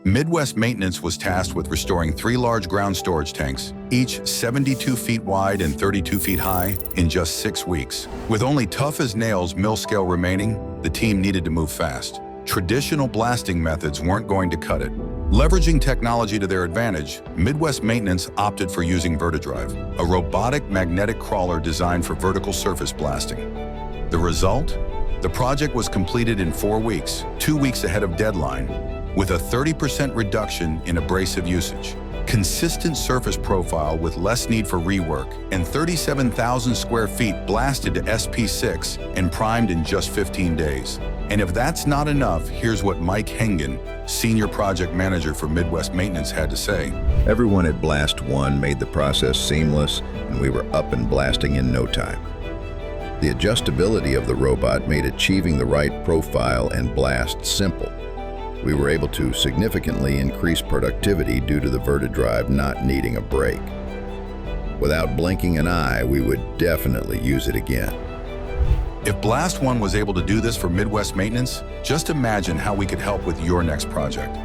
Midwest Maintenance was tasked with restoring 3 large ground storage tanks, each 72 feet wide and 32 feet high, in just 6 weeks. With only tough-as-nails mill scale remaining, the team needed to move fast. Traditional blasting methods weren't going to cut it. Leveraging technology to their advantage, Midwest Maintenance opted for using Vertidrive, a robotic magnetic crawler designed for vertical surface blasting. The result? The project was completed in 4 weeks, 2 weeks ahead of deadline, with a 30% reduction in abrasive usage, consistent surface profile with less need for rework, and 37,000 square feet blasted to SP6 and primed in just 15 days. And if that's not enough, here's what Mike Hengen, Senior Project Manager for Midwest Maintenance, had to say. Everyone at BlastOne made the process seamless, and we were up and blasting in no time. The adjustability of the robot made achieving the right profile and blast simple. We were able to significantly increase productivity due to the Vertidrive not needing a break. Without blinking an eye, we would definitely use it again. If BlastOne was able to do this for Midwest Maintenance, just imagine how we could help with your next project.